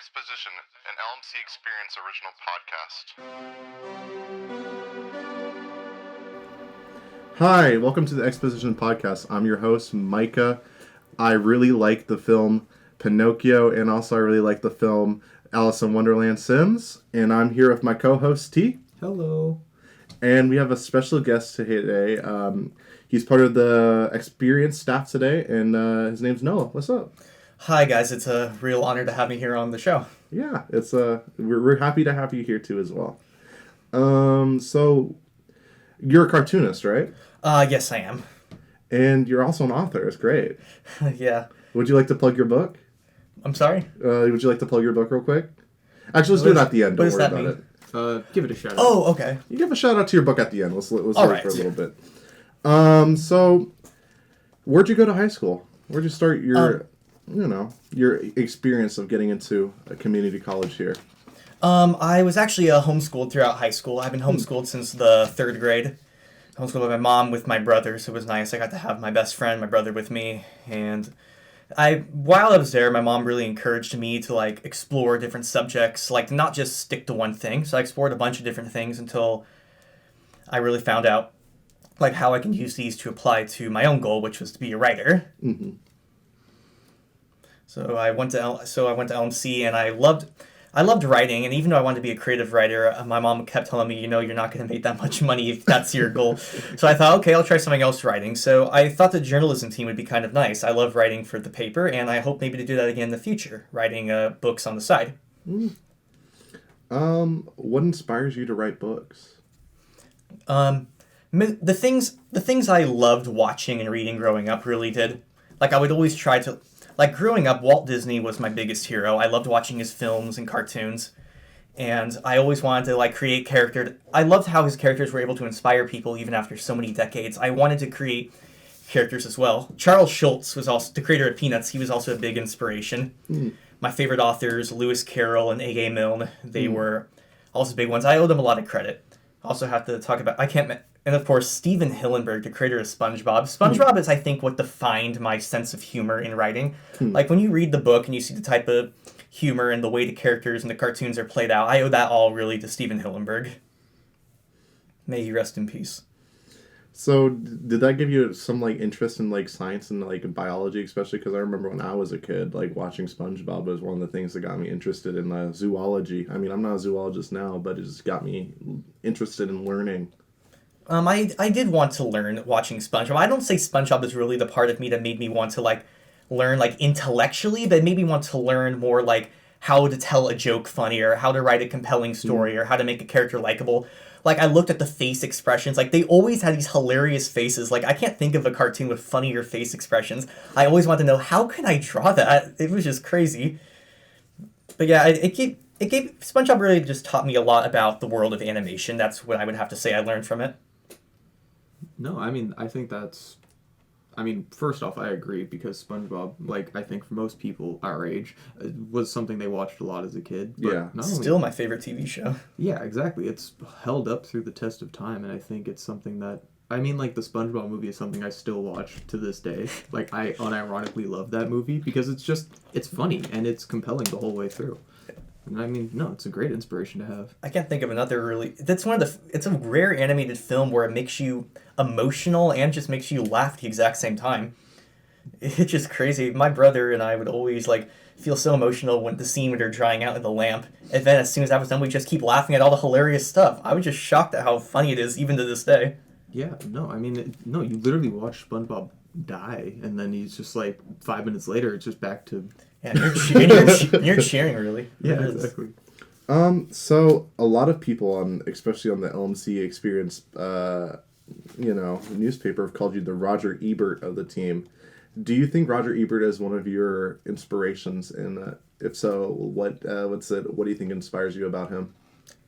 Exposition, an LMC Experience original podcast. Hi, welcome to the Exposition podcast. I'm your host, Micah. I really like the film Pinocchio, and also I really like the film Alice in Wonderland Sims. And I'm here with my co-host, T. Hello. And we have a special guest today. He's part of the Experience staff today, and his name's Noah. What's up? Hi, guys. It's a real honor to have me here on the show. Yeah, it's we're happy to have you here too as well. So you're a cartoonist, right? Yes, I am. And you're also an author. It's great. Yeah. Would you like to plug your book? I'm sorry? Would you like to plug your book real quick? Actually, let's do it at the end. Don't worry about it. Give it a shout out. Oh, okay. You give a shout out to your book at the end. Let's wait right. for a little bit. So where'd you go to high school? Where'd you start your your experience of getting into a community college here? I was actually homeschooled throughout high school. I've been homeschooled since the 3rd grade. Homeschooled by my mom with my brothers. It was nice. I got to have my best friend, my brother, with me. And while I was there, my mom really encouraged me to explore different subjects, not just stick to one thing. So I explored a bunch of different things until I really found out how I can use these to apply to my own goal, which was to be a writer. Mm-hmm. So I went to LMC, and I loved writing. And even though I wanted to be a creative writer, my mom kept telling me, you're not going to make that much money if that's your goal. So I thought, okay, I'll try something else writing. So I thought the journalism team would be kind of nice. I love writing for the paper, and I hope maybe to do that again in the future, writing books on the side. What inspires you to write books? The things I loved watching and reading growing up really did. I would always try to. Growing up, Walt Disney was my biggest hero. I loved watching his films and cartoons, and I always wanted to create characters. I loved how his characters were able to inspire people even after so many decades. I wanted to create characters as well. Charles Schulz was also the creator of Peanuts. He was also a big inspiration. My favorite authors, Lewis Carroll and A.G. Milne, they were also big ones. I owe them a lot of credit. Also have to talk about, and of course, Steven Hillenburg, the creator of SpongeBob. SpongeBob is, I think, what defined my sense of humor in writing. When you read the book and you see the type of humor and the way the characters and the cartoons are played out, I owe that all really to Steven Hillenburg. May he rest in peace. So, did that give you some interest in science and biology, especially because I remember when I was a kid, watching SpongeBob was one of the things that got me interested in zoology. I mean, I'm not a zoologist now, but it just got me interested in learning. I did want to learn watching SpongeBob. I don't say SpongeBob is really the part of me that made me want to learn intellectually, but made me want to learn more how to tell a joke funny, or how to write a compelling story, or how to make a character likable. I looked at the face expressions. They always had these hilarious faces. I can't think of a cartoon with funnier face expressions. I always wanted to know, how can I draw that? It was just crazy. But yeah, it gave SpongeBob really just taught me a lot about the world of animation. That's what I would have to say I learned from it. No, I think that's... first off, I agree, because SpongeBob, I think for most people our age, was something they watched a lot as a kid. But yeah. Still my favorite TV show. Yeah, exactly. It's held up through the test of time, and I think it's something that... the SpongeBob movie is something I still watch to this day. I unironically love that movie, because it's funny, and it's compelling the whole way through. And it's a great inspiration to have. I can't think of another really... It's a rare animated film where it makes you emotional and just makes you laugh at the exact same time. It's just crazy. My brother and I would always, feel so emotional when the scene when they're drying out in the lamp. And then as soon as that was done, we just keep laughing at all the hilarious stuff. I was just shocked at how funny it is, even to this day. Yeah, no, you literally watch SpongeBob die, and then he's just 5 minutes later, it's just back to... Yeah, you're cheering, really. Yeah, exactly. So a lot of people especially on the LMC Experience, newspaper have called you the Roger Ebert of the team. Do you think Roger Ebert is one of your inspirations? And if so, what do you think inspires you about him?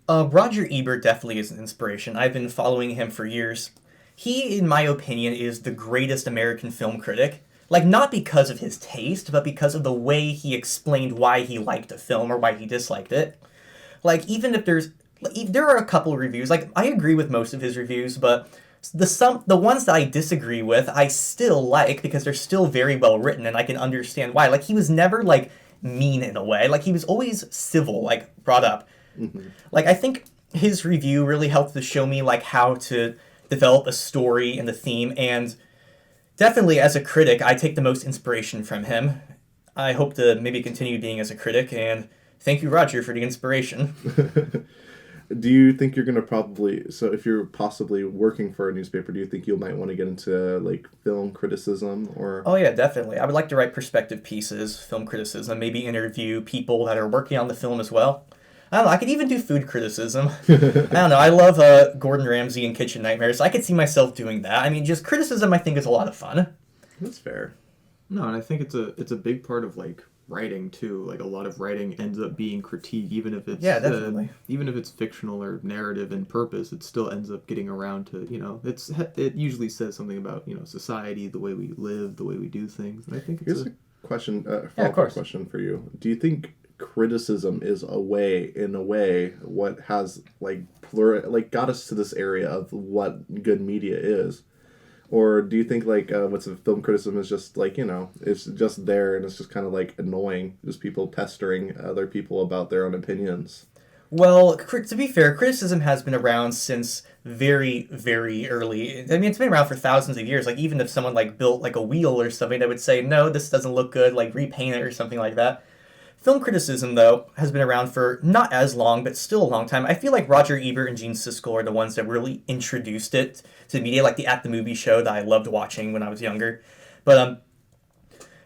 Roger Ebert definitely is an inspiration. I've been following him for years. He, in my opinion, is the greatest American film critic. Not because of his taste, but because of the way he explained why he liked a film or why he disliked it. Even if there are a couple reviews, I agree with most of his reviews, but the ones that I disagree with, I still like, because they're still very well written, and I can understand why. He was never, mean in a way. Like, he was always civil, like, brought up. Like, I think his review really helped to show me, like, how to develop a story and the theme, and definitely as a critic, I take the most inspiration from him. I hope to maybe continue being as a critic, and thank you, Roger, for the inspiration. Do you think you're going to so if you're possibly working for a newspaper, do you think you might want to get into, like, film criticism or... Oh, yeah, definitely. I would like to write perspective pieces, film criticism, maybe interview people that are working on the film as well. I don't know, I could even do food criticism. I don't know, I love Gordon Ramsay and Kitchen Nightmares, so I could see myself doing that. I mean, just criticism I think is a lot of fun. That's fair. No, and I think it's a big part of, like, writing too. Like, a lot of writing ends up being critique, even if it's definitely. Even if it's fictional or narrative in purpose, it still ends up getting around to, it usually says something about, society, the way we live, the way we do things. And I think Here's a question, of course. question for you. Do you think criticism is in a way what has, like, got us to this area of what good media is? Or do you think, like, what's a film criticism is just, like, it's just there and it's just kind of, like, annoying, just people pestering other people about their own opinions? Well, to be fair, criticism has been around since very, very early. I mean, it's been around for thousands of years. Like, even if someone, like, built, like, a wheel or something, they would say, no, this doesn't look good, like, repaint it or something like that. Film criticism, though, has been around for not as long, but still a long time. I feel like Roger Ebert and Gene Siskel are the ones that really introduced it to media, like the At the Movie show that I loved watching when I was younger. But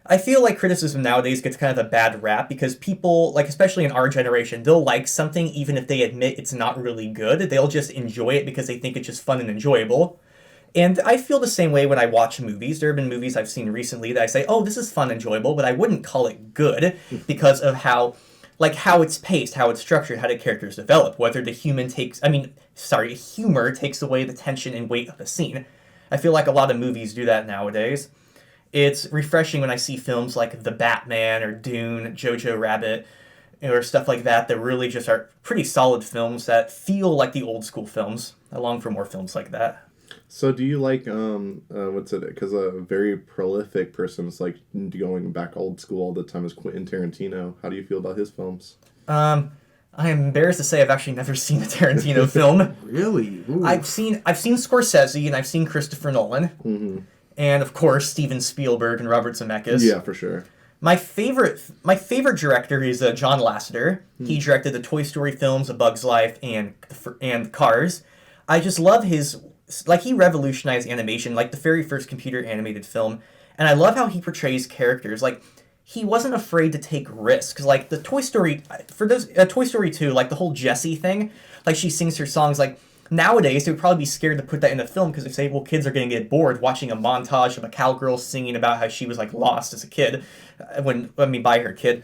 I feel like criticism nowadays gets kind of a bad rap because people, like, especially in our generation, they'll like something even if they admit it's not really good. They'll just enjoy it because they think it's just fun and enjoyable. And I feel the same way when I watch movies. There have been movies I've seen recently that I say, oh, this is fun, enjoyable, but I wouldn't call it good because of how it's paced, how it's structured, how the characters develop, whether the humor takes away the tension and weight of the scene. I feel like a lot of movies do that nowadays. It's refreshing when I see films like The Batman or Dune, Jojo Rabbit, or stuff like that really just are pretty solid films that feel like the old school films. I long for more films like that. So do you like, because a very prolific person is, like, going back old school all the time is Quentin Tarantino. How do you feel about his films? I am embarrassed to say I've actually never seen a Tarantino film. Really? Ooh. I've seen Scorsese and I've seen Christopher Nolan. Mm-hmm. And, of course, Steven Spielberg and Robert Zemeckis. Yeah, for sure. My favorite director is John Lasseter. He directed the Toy Story films, A Bug's Life, and Cars. I just love his... Like, he revolutionized animation, like the very first computer animated film. And I love how he portrays characters. Like, he wasn't afraid to take risks. Like, the Toy Story... Toy Story 2, like, the whole Jessie thing, like, she sings her songs, like... Nowadays, they would probably be scared to put that in a film because they say, well, kids are going to get bored watching a montage of a cowgirl singing about how she was, like, lost as a kid, by her kid.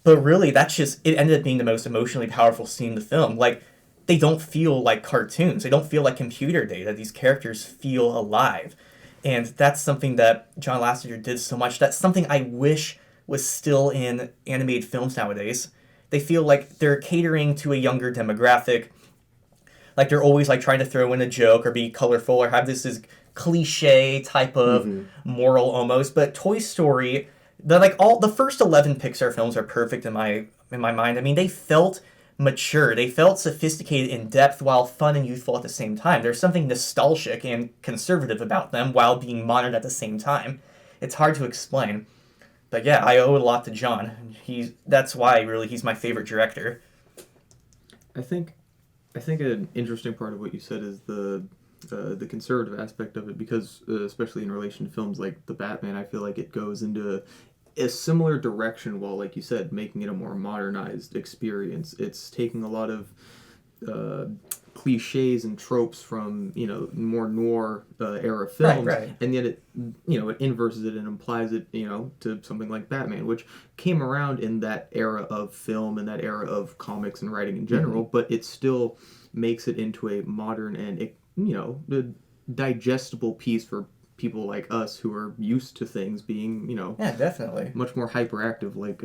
But really, it ended up being the most emotionally powerful scene in the film. Like, they don't feel like cartoons. They don't feel like computer data. These characters feel alive. And that's something that John Lasseter did so much. That's something I wish was still in animated films nowadays. They feel like they're catering to a younger demographic. Like, they're always, like, trying to throw in a joke or be colorful or have this cliche type of moral almost. But Toy Story, the first 11 Pixar films are perfect in my mind. I mean, they felt mature. They felt sophisticated in depth while fun and youthful at the same time. There's something nostalgic and conservative about them while being modern at the same time. It's hard to explain. But yeah, I owe it a lot to John. That's why, really, he's my favorite director. I think an interesting part of what you said is the conservative aspect of it, because especially in relation to films like The Batman, I feel like it goes into a similar direction while, like you said, making it a more modernized experience. It's taking a lot of cliches and tropes from, more noir era films, right. And yet it inverses it and applies it, to something like Batman, which came around in that era of film and that era of comics and writing in general, but it still makes it into a modern and, digestible piece for people like us who are used to things being, yeah, definitely much more hyperactive, like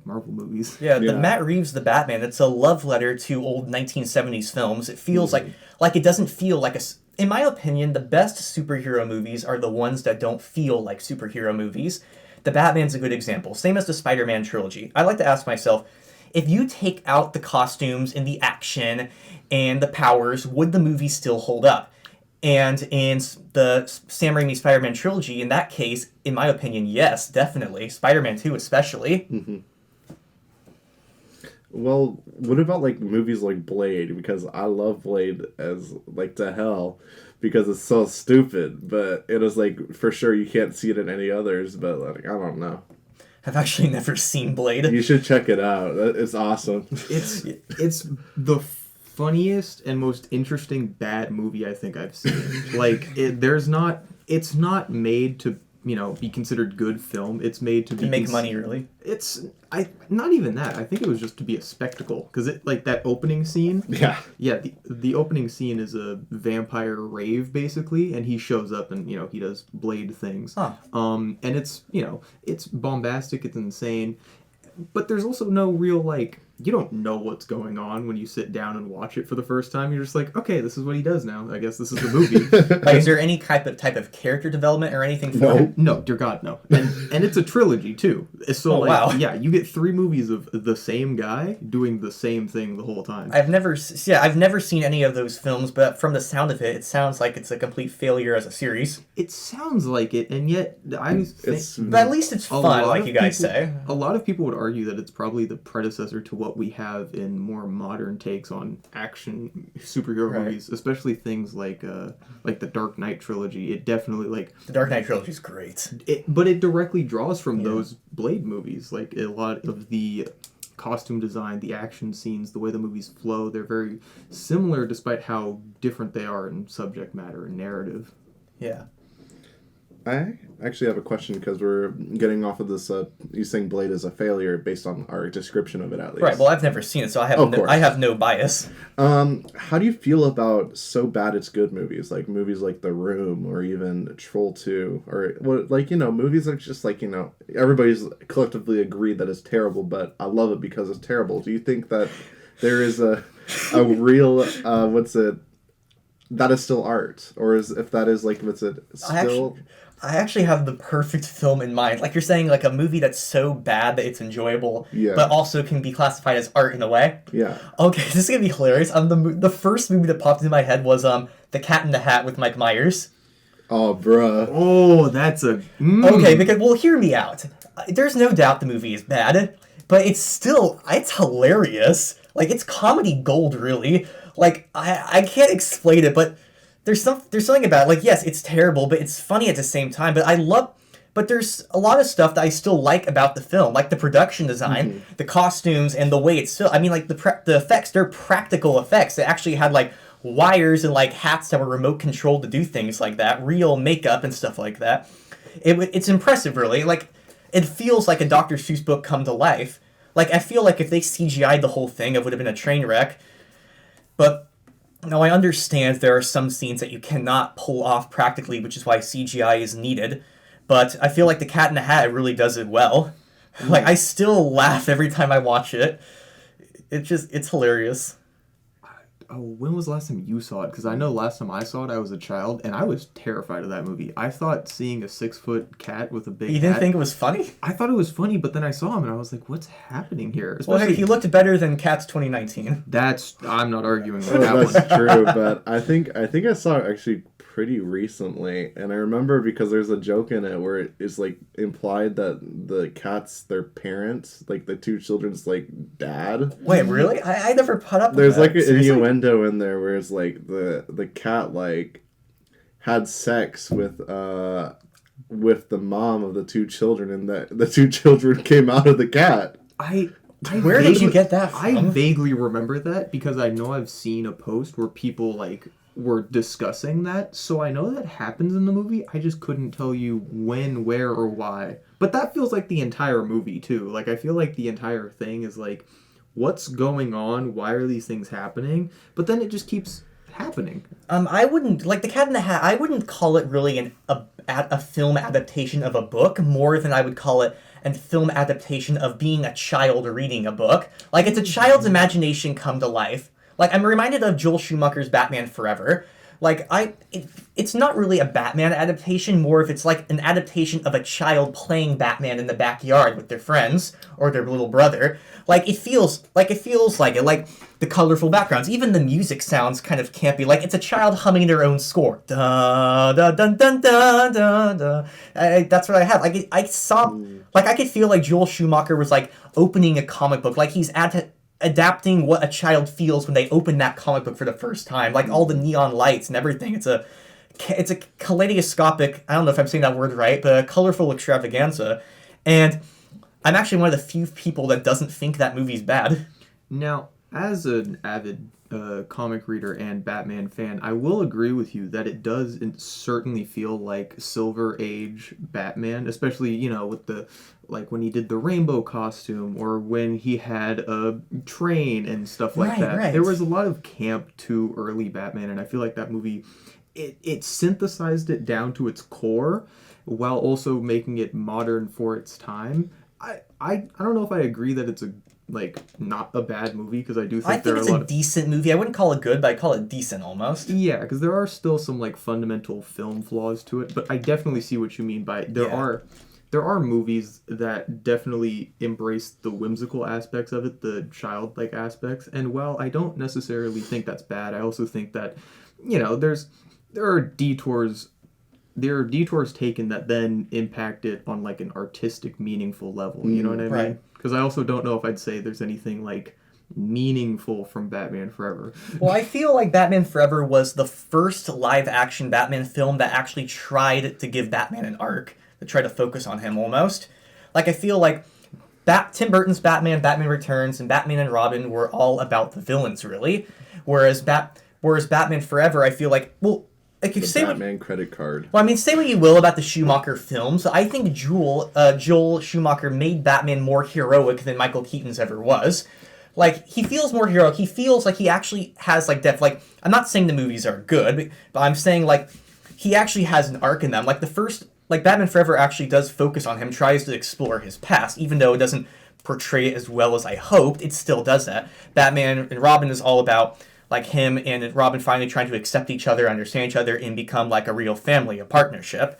Marvel movies. Yeah, the Matt Reeves The Batman, it's a love letter to old 1970s films. It feels like it doesn't feel like in my opinion, the best superhero movies are the ones that don't feel like superhero movies. The Batman's a good example. Same as the Spider-Man trilogy. I like to ask myself, if you take out the costumes and the action and the powers, would the movie still hold up? And in the Sam Raimi Spider-Man trilogy, in that case, in my opinion, yes, definitely. Spider-Man 2 especially. Mm-hmm. Well, what about like movies like Blade? Because I love Blade as like to hell, because it's so stupid. But it is like for sure you can't see it in any others. But like I don't know. I've actually never seen Blade. You should check it out. It's awesome. It's the funniest and most interesting bad movie I think I've seen. Like it's not made to, you know, be considered good film. It's made to make money, really. It's not even that. I think it was just to be a spectacle, because it, like, that opening scene. Yeah. The opening scene is a vampire rave basically, and he shows up and, you know, he does Blade things. Huh. And it's, you know, it's bombastic. It's insane, but there's also no real, like, you don't know what's going on when you sit down and watch it for the first time. You're just like, okay, this is what he does now. I guess this is the movie. Like, is there any type of character development or anything for him? No, dear God, no. And it's a trilogy too. So wow. Yeah, you get 3 movies of the same guy doing the same thing the whole time. I've never seen any of those films, but from the sound of it, it sounds like it's a complete failure as a series. It sounds like it, and yet I think... But at least it's fun, like you guys say. A lot of people would argue that it's probably the predecessor to what we have in more modern takes on action superhero movies, especially things like the Dark Knight trilogy. It definitely, like... The Dark Knight trilogy is great. But it directly draws from those Blade movies. Like, a lot of the costume design, the action scenes, the way the movies flow, they're very similar despite how different they are in subject matter and narrative. Yeah. I actually have a question, because we're getting off of this. You saying Blade is a failure based on our description of it, at least. Right. Well, I've never seen it, so I have no bias. How do you feel about so bad it's good movies, like The Room, or even Troll 2, or like, you know, movies that are just like, you know, everybody's collectively agreed that it's terrible, but I love it because it's terrible. Do you think that there is a real that is still art, or if that is like what's it still? I actually have the perfect film in mind. Like you're saying, like a movie that's so bad that it's enjoyable, but also can be classified as art in a way. Yeah. Okay, this is gonna be hilarious. The first movie that popped into my head was The Cat in the Hat with Mike Myers. Oh, bruh. Oh, that's a... Okay, because, well, hear me out. There's no doubt the movie is bad, but it's hilarious. Like, it's comedy gold, really. Like, I can't explain it, but there's something about it. Like, yes, it's terrible, but it's funny at the same time. But there's a lot of stuff that I still like about the film, like the production design, the costumes, and the way it's filmed. I mean, like, the effects, they're practical effects. They actually had, like, wires and, like, hats that were remote controlled to do things like that, real makeup and stuff like that. It's impressive, really. Like, it feels like a Dr. Seuss book come to life. Like, I feel like if they CGI'd the whole thing, it would have been a train wreck. But now I understand there are some scenes that you cannot pull off practically, which is why CGI is needed. But I feel like The Cat in the Hat really does it well. Like, I still laugh every time I watch it. It's hilarious. Oh, when was the last time you saw it? Because I know last time I saw it, I was a child, and I was terrified of that movie. I thought seeing a 6-foot cat with a big You didn't think it was funny? I thought it was funny, but then I saw him, and I was like, what's happening here? Well, hey, he looked better than Cats 2019. I'm not arguing with that one. That's true, but I think I saw it actually pretty recently, and I remember because there's a joke in it where it's like implied that the cat's their parents, like the two children's like dad. Wait, really? I never put up with There's that. like an Seriously? innuendo in there where it's like the cat like had sex with the mom of the two children, and that the two children came out of the cat. Where did you get that from? I vaguely remember that because I know I've seen a post where people like were discussing that, so I know that happens in the movie. I just couldn't tell you when, where, or why. But that feels like the entire movie too. Like, I feel like the entire thing is like, what's going on? Why are these things happening? But then it just keeps happening. I wouldn't, like The Cat in the Hat, I wouldn't call it really a film adaptation of a book more than I would call it a film adaptation of being a child reading a book. Like, it's a child's imagination come to life. Like, I'm reminded of Joel Schumacher's Batman Forever, Like it's not really a Batman adaptation. More if it's like an adaptation of a child playing Batman in the backyard with their friends or their little brother. Like it feels like it. Like the colorful backgrounds, even the music sounds kind of campy. Like it's a child humming their own score. Da da dun dun dun dun dun. That's what I have. Like I saw, like I could feel like Joel Schumacher was like opening a comic book. Like he's adapting what a child feels when they open that comic book for the first time. Like all the neon lights and everything. It's a kaleidoscopic. I don't know if I'm saying that word right, but a colorful extravaganza. And I'm actually one of the few people that doesn't think that movie's bad. Now, as an avid comic reader and Batman fan, I will agree with you that it does certainly feel like Silver Age Batman, especially, you know, with the, like when he did the rainbow costume or when he had a train and stuff like that. Right. There was a lot of camp to early Batman, and I feel like that movie, it synthesized it down to its core while also making it modern for its time. I don't know if I agree that it's not a bad movie, because I do think there are a lot of... I think it's a decent movie. I wouldn't call it good, but I'd call it decent almost. Yeah, because there are still some like fundamental film flaws to it, but I definitely see what you mean by there are movies that definitely embrace the whimsical aspects of it, the childlike aspects, and while I don't necessarily think that's bad, I also think that, you know, there are detours taken that then impact it on like an artistic, meaningful level. You know what I mean? Right. Because I also don't know if I'd say there's anything like meaningful from Batman Forever. Well, I feel like Batman Forever was the first live-action Batman film that actually tried to give Batman an arc, to try to focus on him almost. Like, I feel like Tim Burton's Batman, Batman Returns, and Batman and Robin were all about the villains, really. Whereas Batman Forever, I feel like, well, like the Batman credit card. Well, I mean, say what you will about the Schumacher films. I think Joel Schumacher made Batman more heroic than Michael Keaton's ever was. Like, he feels more heroic. He feels like he actually has, like, depth. Like, I'm not saying the movies are good, but I'm saying, like, he actually has an arc in them. Like, the first, like, Batman Forever actually does focus on him, tries to explore his past, even though it doesn't portray it as well as I hoped, it still does that. Batman and Robin is all about... like him and Robin finally trying to accept each other, understand each other, and become like a real family, a partnership.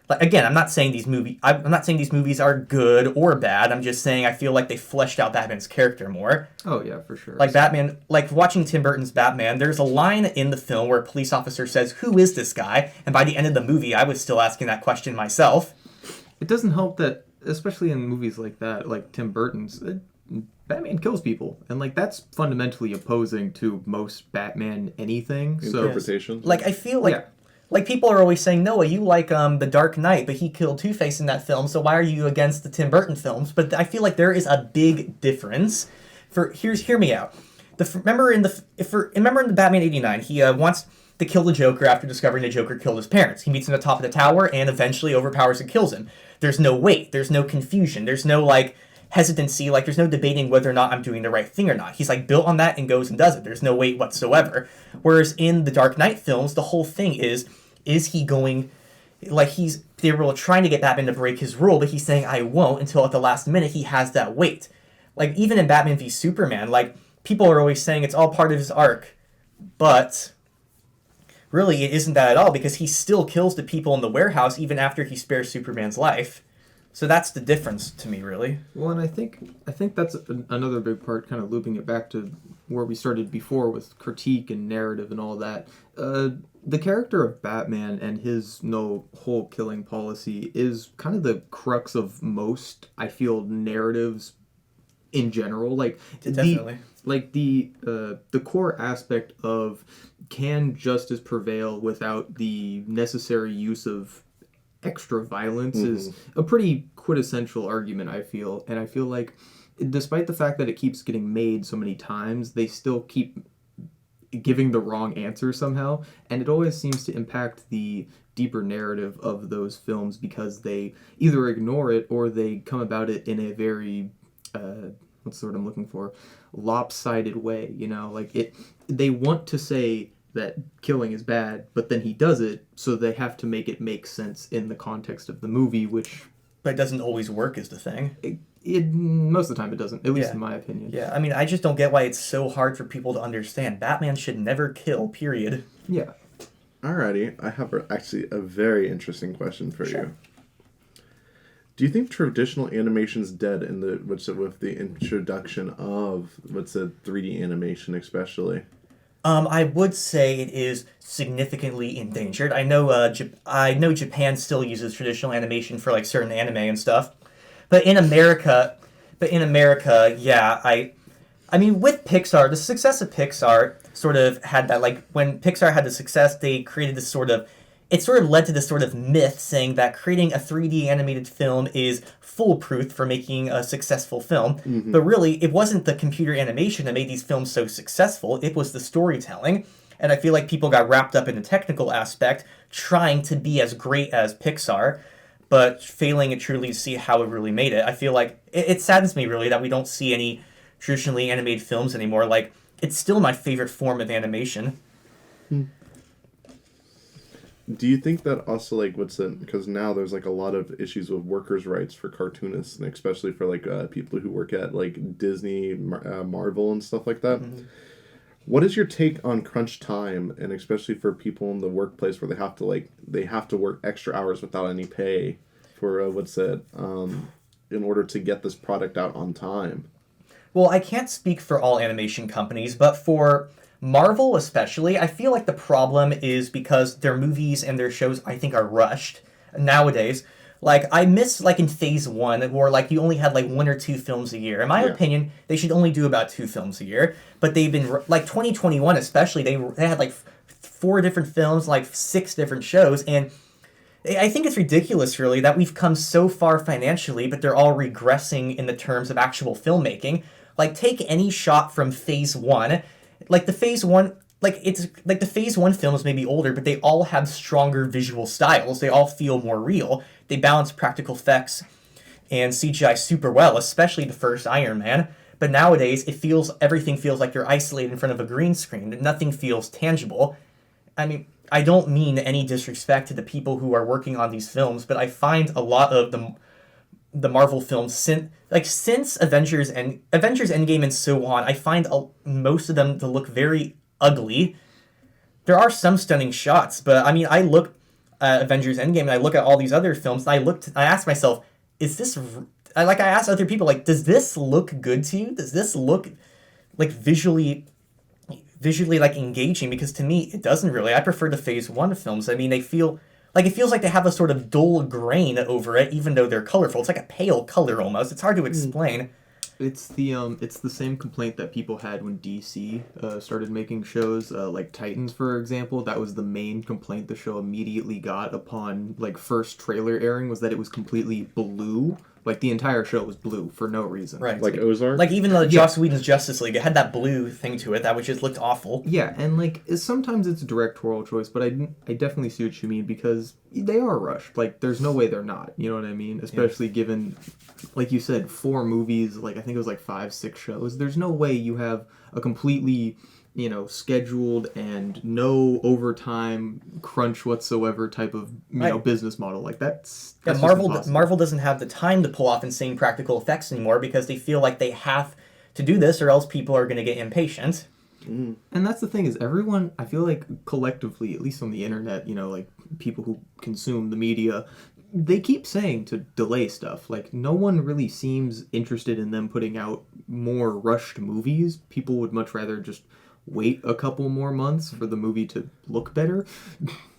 Like again, I'm not saying these movies are good or bad. I'm just saying I feel like they fleshed out Batman's character more. Oh yeah, for sure. Like Batman, like watching Tim Burton's Batman, there's a line in the film where a police officer says, "Who is this guy?" And by the end of the movie, I was still asking that question myself. It doesn't help that, especially in movies like that, like Tim Burton's, Batman kills people, and like that's fundamentally opposing to most Batman anything. Interpretations. Like I feel like like people are always saying, Noah, you like The Dark Knight, but he killed Two-Face in that film, so why are you against the Tim Burton films? But I feel like there is a big difference. Hear me out. Remember in the Batman '89, he wants to kill the Joker after discovering the Joker killed his parents. He meets him at the top of the tower and eventually overpowers and kills him. There's no wait, there's no confusion, there's no like hesitancy, like there's no debating whether or not I'm doing the right thing or not. He's like built on that and goes and does it. There's no wait whatsoever. Whereas in the Dark Knight films, the whole thing is he going, like they were trying to get Batman to break his rule, but he's saying I won't until at the last minute he has that wait. Like even in Batman v Superman, like people are always saying it's all part of his arc, but really it isn't that at all, because he still kills the people in the warehouse even after he spares Superman's life. So that's the difference to me, really. Well, and I think that's another big part, kind of looping it back to where we started before with critique and narrative and all that. The character of Batman and his no whole killing policy is kind of the crux of most, I feel, narratives in general. Like Definitely. The core aspect of can justice prevail without the necessary use of extra violence is a pretty quintessential argument, I feel. And I feel like despite the fact that it keeps getting made so many times, they still keep giving the wrong answer somehow, and it always seems to impact the deeper narrative of those films because they either ignore it or they come about it in a very what's the word I'm looking for, lopsided way, you know, like they want to say that killing is bad, but then he does it, so they have to make it make sense in the context of the movie, which... But it doesn't always work is the thing. Most of the time it doesn't, at least in my opinion. Yeah, I mean, I just don't get why it's so hard for people to understand. Batman should never kill, period. Yeah. Alrighty, I have actually a very interesting question for Sure. you. Do you think traditional animation's dead in the with the introduction of 3D animation especially? I would say it is significantly endangered. I know Japan still uses traditional animation for like certain anime and stuff, but in America, yeah, I mean, with Pixar, the success of Pixar sort of had that, like, when Pixar had the success, they created this sort of, it sort of led to this sort of myth saying that creating a 3D animated film is foolproof for making a successful film. But really, it wasn't the computer animation that made these films so successful, it was the storytelling. And I feel like people got wrapped up in the technical aspect, trying to be as great as Pixar, but failing to truly see how it really made it. I feel like it saddens me really that we don't see any traditionally animated films anymore. Like, it's still my favorite form of animation. Do you think that also because now there's like a lot of issues with workers' rights for cartoonists and especially for people who work at like Disney, Marvel and stuff like that? What is your take on crunch time and especially for people in the workplace where they have to work extra hours without any pay for in order to get this product out on time? Well, I can't speak for all animation companies, but for Marvel especially, I feel like the problem is because their movies and their shows, I think, are rushed nowadays. Like, I miss, like, in Phase 1, where, like, you only had, like, 1 or 2 films a year. In my opinion, they should only do about 2 films a year. But they've been, like, 2021 especially, they had, like, 4 different films, like, 6 different shows, and I think it's ridiculous, really, that we've come so far financially, but they're all regressing in the terms of actual filmmaking. Like, take any shot from Phase 1. Like, the Phase 1... it's like the Phase 1 films may be older, but they all have stronger visual styles. They all feel more real. They balance practical effects and CGI super well, especially the first Iron Man. But nowadays, everything feels like you're isolated in front of a green screen. Nothing feels tangible. I mean, I don't mean any disrespect to the people who are working on these films, but I find a lot of the Marvel films since Avengers Endgame and so on, I find most of them to look very ugly. There are some stunning shots, but I mean, I look at Avengers Endgame and I look at all these other films and I ask myself, is this I ask other people, like, does this look good to you? Does this look like visually like engaging? Because to me it doesn't really. I prefer the Phase 1 films. I mean, it feels like they have a sort of dull grain over it, even though they're colorful. It's like a pale color almost. It's hard to explain. It's the same complaint that people had when DC started making shows, like Titans, for example. That was the main complaint the show immediately got upon like first trailer airing, was that it was completely blue. Like, the entire show was blue for no reason. Right. Like Ozark? Like, even though Joss Whedon's Justice League, it had that blue thing to it that which just looked awful. Yeah, and like sometimes it's a directorial choice, but I definitely see what you mean, because they are rushed. Like, there's no way they're not. You know what I mean? Especially given, like you said, 4 movies. Like, I think it was like 5, 6 shows. There's no way you have a completely, scheduled and no overtime crunch whatsoever type of business model. Like, that's just impossible. Marvel doesn't have the time to pull off insane practical effects anymore because they feel like they have to do this or else people are going to get impatient. And that's the thing, is everyone, I feel like collectively, at least on the internet, like people who consume the media, they keep saying to delay stuff. Like, no one really seems interested in them putting out more rushed movies. People would much rather just wait a couple more months for the movie to look better.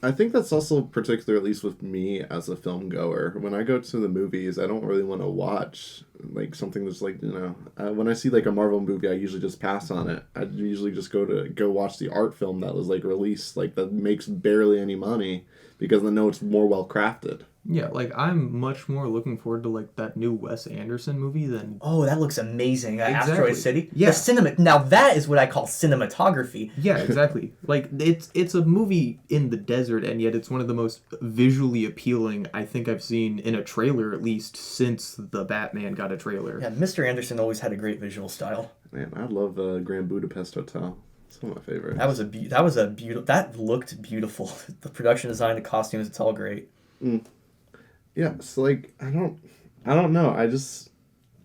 I think that's also particular, at least with me as a film goer. When I go to the movies, I don't really want to watch like something that's like, when I see like a Marvel movie, I usually just pass on it. I usually just go watch the art film that was like released, like that makes barely any money, because I know it's more well crafted. Yeah, like, I'm much more looking forward to like that new Wes Anderson movie than... Oh, that looks amazing. Exactly. Asteroid City. Yeah. Now that is what I call cinematography. Yeah, exactly. Like, it's a movie in the desert, and yet it's one of the most visually appealing I think I've seen in a trailer, at least since the Batman got a trailer. Yeah, Mr. Anderson always had a great visual style. Man, I love Grand Budapest Hotel. It's one of my favorites. That looked beautiful. The production design, the costumes, it's all great. Yeah, so like I don't know.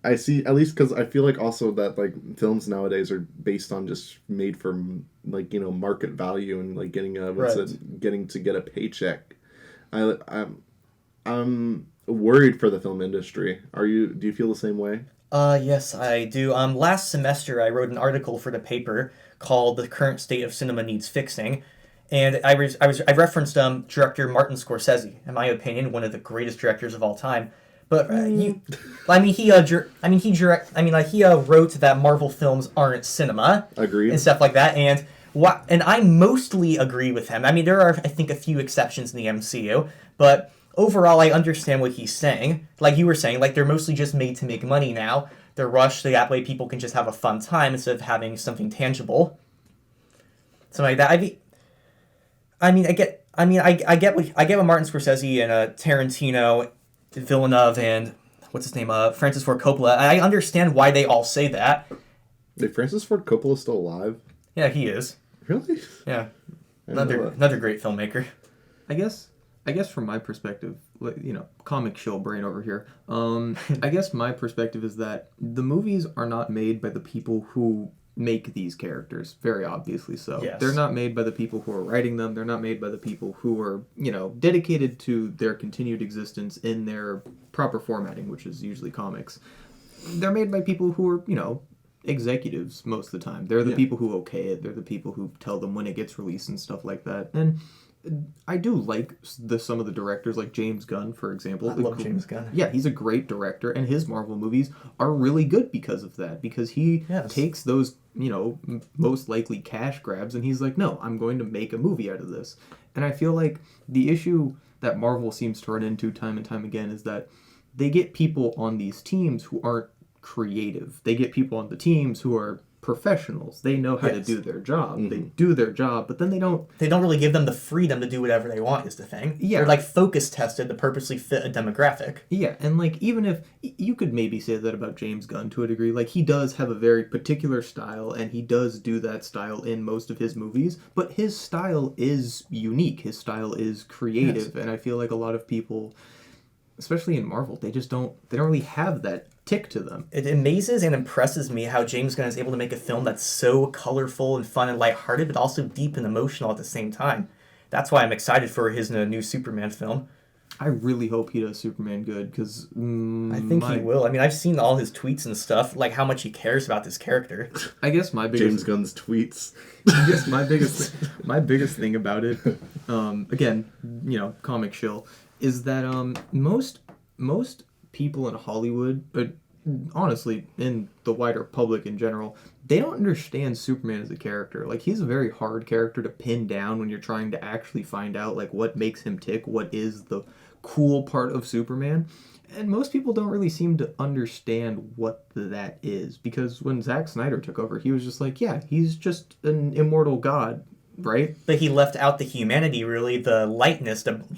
I see, at least because I feel like also that like films nowadays are based on just made for like market value and like getting a getting to get a paycheck. I'm worried for the film industry. Do you feel the same way? Yes, I do. Last semester I wrote an article for the paper called "The Current State of Cinema Needs Fixing," and I referenced director Martin Scorsese. In my opinion, one of the greatest directors of all time. But he wrote that Marvel films aren't cinema. Agreed. And stuff like that, and I mostly agree with him. I mean, there are, I think, a few exceptions in the MCU, but overall, I understand what he's saying. Like you were saying, like they're mostly just made to make money now. They're rushed so that way people can just have a fun time instead of having something tangible. Something like that. I get what Martin Scorsese and Tarantino, Villeneuve, and what's his name, Francis Ford Coppola. I understand why they all say that. Is Francis Ford Coppola still alive? Yeah, he is. Really? Yeah, another great filmmaker. I guess from my perspective, comic shill brain over here. I guess my perspective is that the movies are not made by the people who make these characters, very obviously so. Yes. They're not made by the people who are writing them. They're not made by the people who are, dedicated to their continued existence in their proper formatting, which is usually comics. They're made by people who are, executives most of the time. They're the people who okay it. They're the people who tell them when it gets released and stuff like that. And I do like some of the directors, like James Gunn, for example. I love James Gunn. Yeah, he's a great director, and his Marvel movies are really good because of that. Because he takes those, most likely cash grabs, and he's like, no, I'm going to make a movie out of this. And I feel like the issue that Marvel seems to run into time and time again is that they get people on these teams who aren't creative. They get people on the teams who are professionals. They know how to do their job. Mm-hmm. They do their job, but then they don't really give them the freedom to do whatever they want is the thing. Yeah. They're like focus tested to purposely fit a demographic. Yeah, and like even if you could maybe say that about James Gunn to a degree, like he does have a very particular style and he does do that style in most of his movies, but his style is unique. His style is creative, and I feel like a lot of people, especially in Marvel, they don't really have that tick to them. It amazes and impresses me how James Gunn is able to make a film that's so colorful and fun and lighthearted, but also deep and emotional at the same time. That's why I'm excited for his new Superman film. I really hope he does Superman good, because I think he will. I mean, I've seen all his tweets and stuff, like how much he cares about this character. I guess my biggest James Gunn's tweets. I guess my biggest thing about it, again, comic shill, is that most people in Hollywood, but honestly in the wider public in general, they don't understand Superman as a character. Like, he's a very hard character to pin down when you're trying to actually find out like what makes him tick, what is the cool part of Superman. And most people don't really seem to understand what that is, because when Zack Snyder took over, he was just like, yeah, he's just an immortal god, right? But he left out the humanity, really, the lightness, the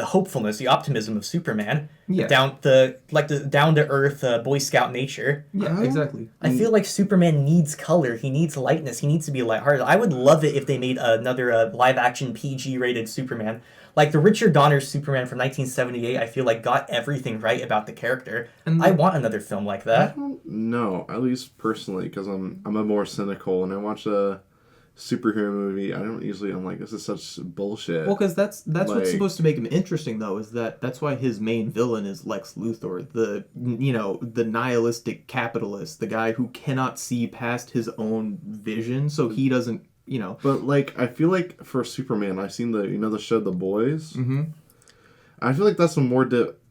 hopefulness, the optimism of Superman. Yeah. The down to earth Boy Scout nature. Yeah, exactly. I feel like Superman needs color. He needs lightness. He needs to be lighthearted. I would love it if they made another live action PG rated Superman. Like the Richard Donner Superman from 1978, I feel like got everything right about the character. And I want another film like that. I don't know, at least personally, because I'm a more cynical. When I watch a superhero movie, I'm like, this is such bullshit. Well, because that's what's supposed to make him interesting, though, is that's why his main villain is Lex Luthor, the nihilistic capitalist, the guy who cannot see past his own vision, so he doesn't, But like, I feel like for Superman, I've seen the show The Boys. Mm-hmm. I feel like that's a more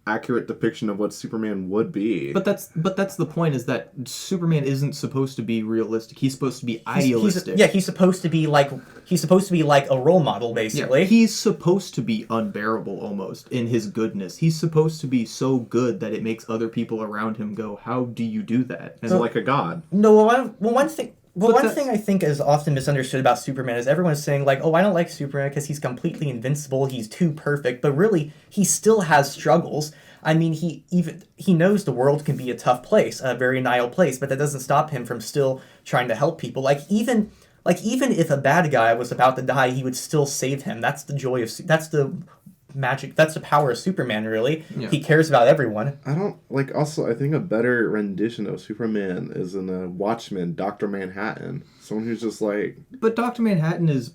accurate depiction of what Superman would be. But that's the point, is that Superman isn't supposed to be realistic. He's supposed to be idealistic. He's supposed to be like a role model, basically. Yeah, he's supposed to be unbearable almost in his goodness. He's supposed to be so good that it makes other people around him go, how do you do that? And like a god. No, one thing I think is often misunderstood about Superman is everyone's saying like, oh, I don't like Superman because he's completely invincible, he's too perfect, but really, he still has struggles. I mean, he knows the world can be a tough place, a very nihil place, but that doesn't stop him from still trying to help people. Even if a bad guy was about to die, he would still save him. That's the joy of magic. That's the power of Superman, really. Yeah. He cares about everyone. I don't like. Also, I think a better rendition of Superman is in a Watchmen, Doctor Manhattan. Someone who's just like, But Dr. Manhattan is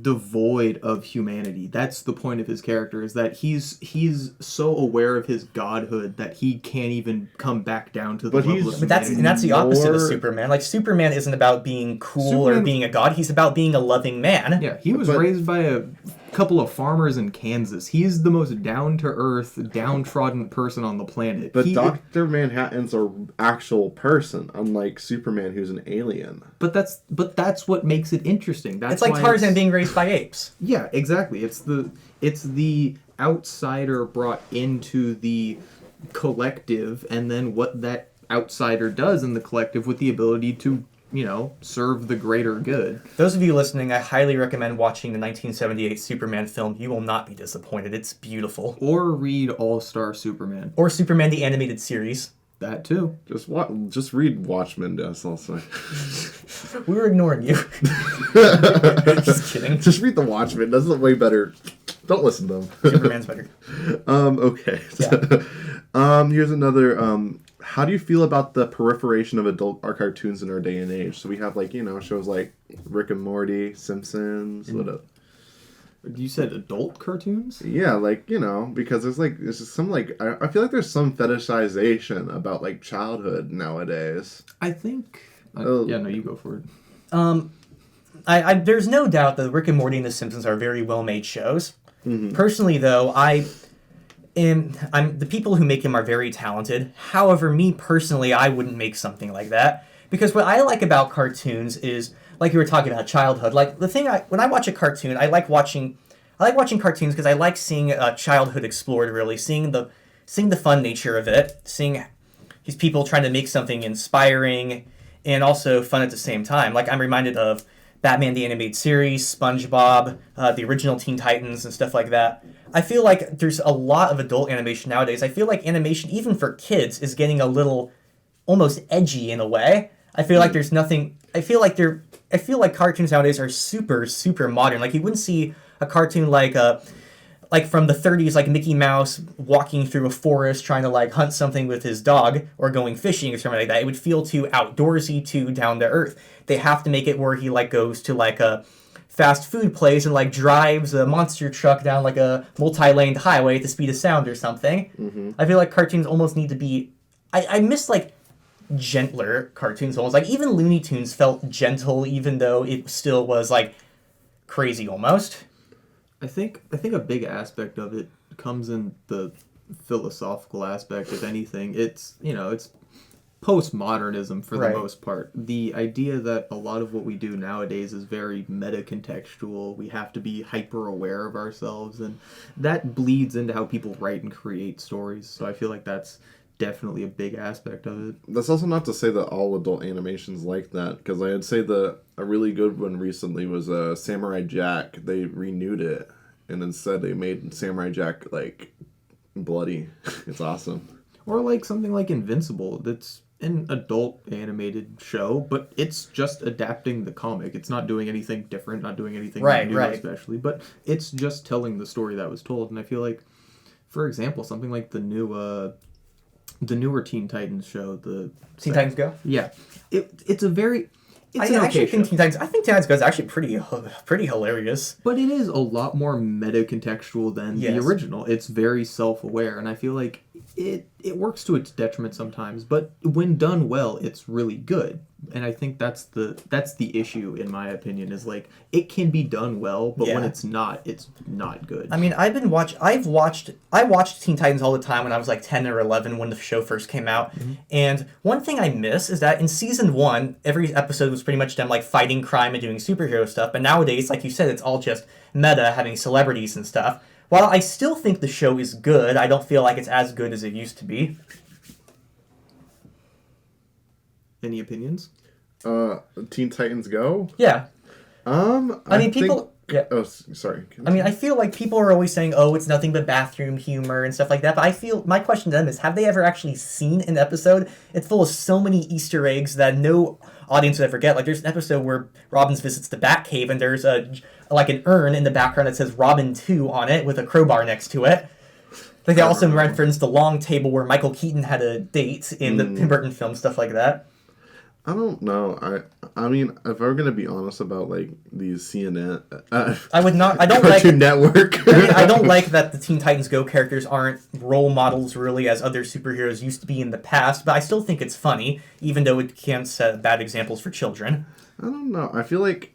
devoid of humanity. That's the point of his character, is that he's so aware of his godhood that he can't even come back down to the But level he's- of But that's humanity. the opposite of More- Superman. Like Superman isn't about being cool or Superman- being a god. He's about being a loving man. Yeah, he was But- raised by a couple of farmers in Kansas. He's the most down-to-earth, downtrodden person on the planet. but He- Doctor Manhattan's an actual person, unlike Superman, who's an alien. But that's what makes it interesting. That's It's like why Tarzan being raised by apes. Yeah, exactly. It's the outsider brought into the collective, and then what that outsider does in the collective with the ability to, serve the greater good. Those of you listening, I highly recommend watching the 1978 Superman film. You will not be disappointed. It's beautiful. Or read All-Star Superman. Or Superman the Animated Series. That too. Just read Watchmen, Des. I'll say. We were ignoring you. Just kidding. Just read the Watchmen. That's way better. Don't listen to them. Superman's better. Okay. Here's another. How do you feel about the proliferation of adult cartoons in our day and age? So we have shows like Rick and Morty, Simpsons. You said adult cartoons? Yeah, because there's just some I feel like there's some fetishization about childhood nowadays. I think. Oh. Yeah, no, you go for it. There's no doubt that Rick and Morty and The Simpsons are very well-made shows. Mm-hmm. Personally, though, the people who make them are very talented. However, me personally, I wouldn't make something like that, because what I like about cartoons is, like you were talking about, childhood. Like when I watch a cartoon, I like watching cartoons because I like seeing childhood explored. Really, seeing the fun nature of it, seeing these people trying to make something inspiring and also fun at the same time. Like I'm reminded of Batman the Animated Series, SpongeBob, the original Teen Titans, and stuff like that. I feel like there's a lot of adult animation nowadays. I feel like animation, even for kids, is getting a little almost edgy in a way. I feel like there's nothing. I feel like cartoons nowadays are super, super modern. Like you wouldn't see a cartoon like from the 30s, like Mickey Mouse walking through a forest trying to hunt something with his dog or going fishing or something like that. It would feel too outdoorsy, too down to earth. They have to make it where he goes to a fast food place and drives a monster truck down a multi-laned highway at the speed of sound or something. Mm-hmm. I feel like cartoons almost need to be. I miss gentler cartoons almost. Even Looney Tunes felt gentle, even though it still was crazy almost. I think a big aspect of it comes in the philosophical aspect. If anything, it's postmodernism for the Right. most part. The idea that a lot of what we do nowadays is very meta-contextual. We have to be hyper-aware of ourselves, and that bleeds into how people write and create stories. So I feel like that's definitely a big aspect of it. That's also not to say that all adult animation's like that, because I'd say a really good one recently was Samurai Jack. They renewed it, and instead they made Samurai Jack bloody. It's awesome. Or something like Invincible. That's an adult animated show, but it's just adapting the comic. It's not doing anything different, not doing anything new especially, but it's just telling the story that was told. And I feel like, for example, something like the newer Teen Titans show, the Teen Titans Go? Yeah. It's a very... It's I an actually okay think show. Teen Titans Go is actually pretty hilarious. But it is a lot more meta-contextual than the Yes. original. It's very self-aware, and I feel like it works to its detriment sometimes, but when done well, it's really good. And I think that's the issue, in my opinion, is it can be done well, but when Yeah. it's not good. I mean, I watched Teen Titans all the time when I was 10 or 11 when the show first came out. Mm-hmm. And one thing I miss is that in season 1, every episode was pretty much them fighting crime and doing superhero stuff. But nowadays, like you said, it's all just meta, having celebrities and stuff. While I still think the show is good, I don't feel like it's as good as it used to be. Any opinions? Teen Titans Go? Yeah. I mean, think people Yeah. Oh, sorry. I mean, I feel like people are always saying, "Oh, it's nothing but bathroom humor and stuff like that." But I feel my question to them is, have they ever actually seen an episode? It's full of so many Easter eggs that no audience would ever get. Like, there's an episode where Robbins visits the Batcave, and there's like an urn in the background that says Robin 2 on it with a crowbar next to it. Like, they also reference the long table where Michael Keaton had a date in the Tim Burton film, stuff like that. I don't know. I mean, if I'm gonna be honest about like these CNN, I would not. I don't Cartoon like. Network. I mean, I don't like that the Teen Titans Go characters aren't role models really as other superheroes used to be in the past. But I still think it's funny, even though it can set bad examples for children. I don't know. I feel like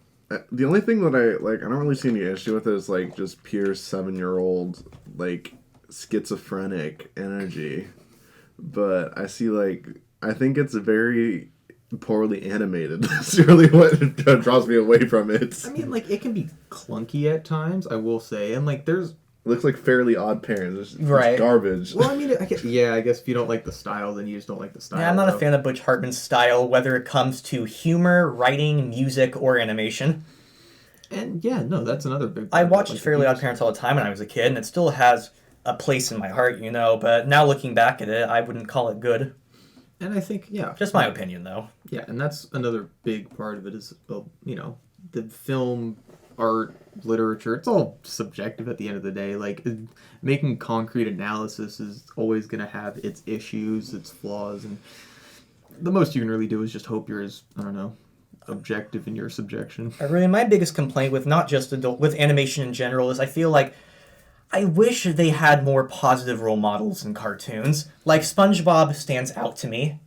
the only thing that I don't really see any issue with is like just pure 7-year-old like schizophrenic energy. But I think it's very poorly animated. That's really what draws me away from it. I mean, like, it can be clunky at times, I will say, and like there's It looks like Fairly Odd Parents. It's Right. garbage. well, I mean, I guess if you don't like the style, then you just don't like the style. Yeah, I'm not a though. fan of Butch Hartman's style, whether it comes to humor, writing, music, or animation. And yeah, no, that's another big. I part, watched like, Fairly Odd Parents all the time when I was a kid, and it still has a place in my heart, but now looking back at it, I wouldn't call it good. And I think, yeah, Just my opinion, though. yeah, and that's another big part of it is, the film, art, literature. It's all subjective at the end of the day. Like, making concrete analysis is always going to have its issues, its flaws, and the most you can really do is just hope you're as, I don't know, objective in your subjection. Really, my biggest complaint with not just with animation in general is I feel like I wish they had more positive role models in cartoons. Like, SpongeBob stands out to me.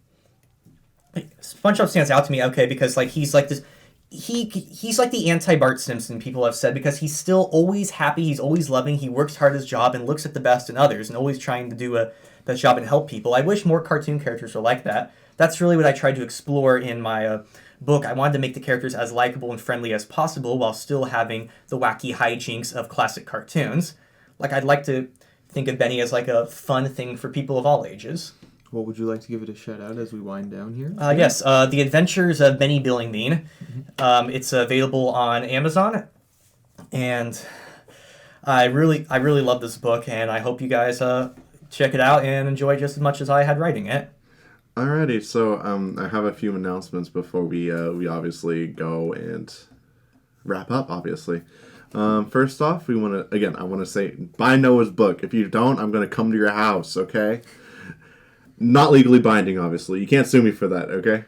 Okay, because like he's like this. He's like the anti-Bart Simpson, people have said, because he's still always happy, he's always loving, he works hard at his job and looks at the best in others and always trying to do a best job and help people. I wish more cartoon characters were like that. That's really what I tried to explore in my book. I wanted to make the characters as likable and friendly as possible while still having the wacky hijinks of classic cartoons. Like, I'd like to think of Benny as like a fun thing for people of all ages. What would you like to give it a shout out as we wind down here? Yes, The Adventures of Benny Billingbean. It's available on Amazon, and I really love this book, and I hope you guys check it out and enjoy it just as much as I had writing it. Alrighty, so I have a few announcements before we obviously go and wrap up. Obviously, first off, I want to say buy Noah's book. If you don't, I'm going to come to your house. Okay. Not legally binding, obviously. You can't sue me for that, okay?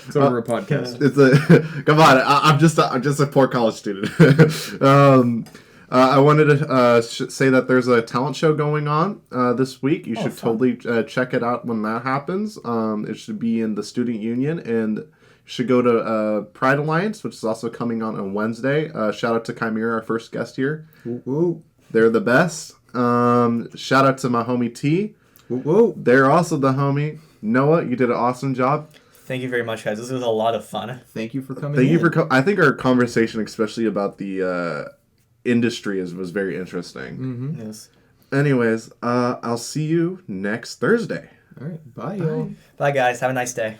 It's over a podcast. It's a come on. I'm just a poor college student. I wanted to say that there's a talent show going on this week. You should totally check it out when that happens. It should be in the Student Union, and you should go to Pride Alliance, which is also coming on Wednesday. Shout out to Chimera, our first guest here. Ooh, ooh. They're the best. Shout out to my homie T. Whoa. They're also the homie. Noah, you did an awesome job. Thank you very much, guys. This was a lot of fun. Thank you for coming Thank in. you for I think our conversation, especially about the industry, was very interesting. Mm-hmm. Yes. Anyways, I'll see you next Thursday. All right. Bye, y'all. Bye, guys. Have a nice day.